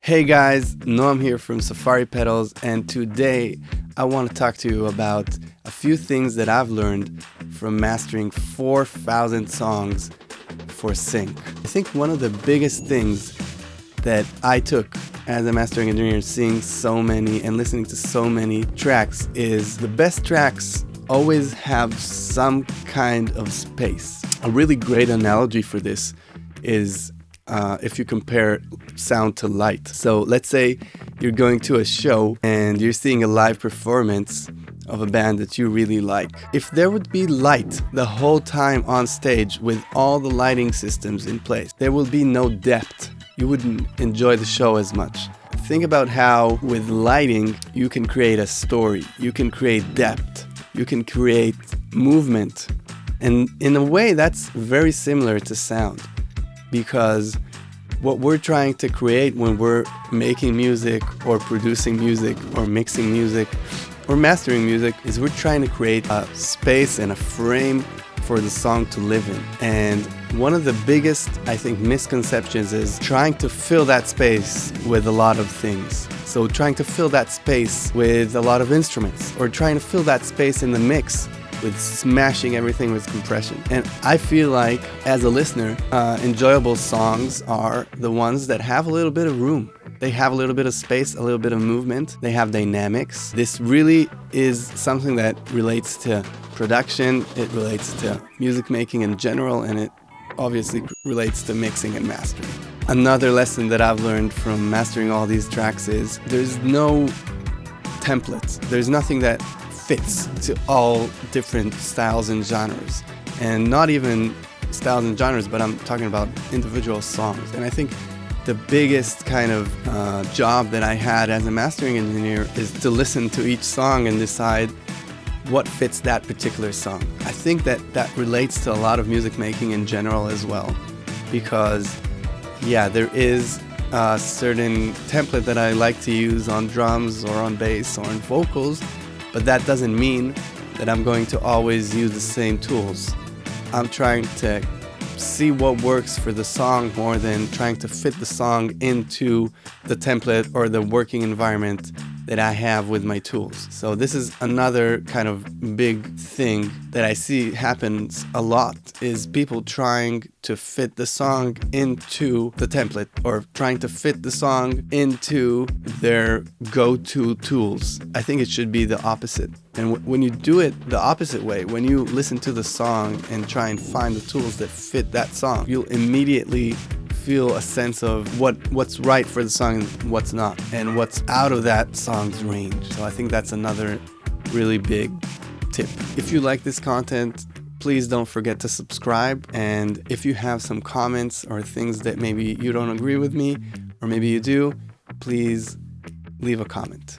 Hey guys, Noam here from Safari Pedals, and today I want to talk to you about a few things that I've learned from mastering 4,000 songs for sync. I think one of the biggest things that I took as a mastering engineer, seeing so many and listening to so many tracks, is the best tracks always have some kind of space. A really great analogy for this is if you compare sound to light. So let's say you're going to a show and you're seeing a live performance of a band that you really like. If there would be light the whole time on stage with all the lighting systems in place, there will be no depth. You wouldn't enjoy the show as much. Think about how with lighting you can create a story, you can create depth, you can create movement. And in a way that's very similar to sound, because what we're trying to create when we're making music or producing music or mixing music or mastering music is we're trying to create a space and a frame for the song to live in. And one of the biggest, I think, misconceptions is trying to fill that space with a lot of things. So trying to fill that space with a lot of instruments, or trying to fill that space in the mix with smashing everything with compression. And I feel like, as a listener, enjoyable songs are the ones that have a little bit of room. They have a little bit of space, a little bit of movement. They have dynamics. This really is something that relates to production. It relates to music making in general, and it obviously relates to mixing and mastering. Another lesson that I've learned from mastering all these tracks is there's no template. There's nothing that fits to all different styles and genres, and not even styles and genres, but I'm talking about individual songs. And I think the biggest kind of job that I had as a mastering engineer is to listen to each song and decide what fits that particular song. I think that relates to a lot of music making in general as well, because there is a certain template that I like to use on drums or on bass or on vocals, but that doesn't mean that I'm going to always use the same tools. I'm trying to see what works for the song more than trying to fit the song into the template or the working environment that I have with my tools. So this is another kind of big thing that I see happens a lot, is people trying to fit the song into the template or trying to fit the song into their go-to tools. I think it should be the opposite. And when you do it the opposite way, when you listen to the song and try and find the tools that fit that song, you'll immediately feel a sense of what's right for the song and what's not, and what's out of that song's range. So I think that's another really big tip. If you like this content, please don't forget to subscribe. And if you have some comments or things that maybe you don't agree with me, or maybe you do, please leave a comment.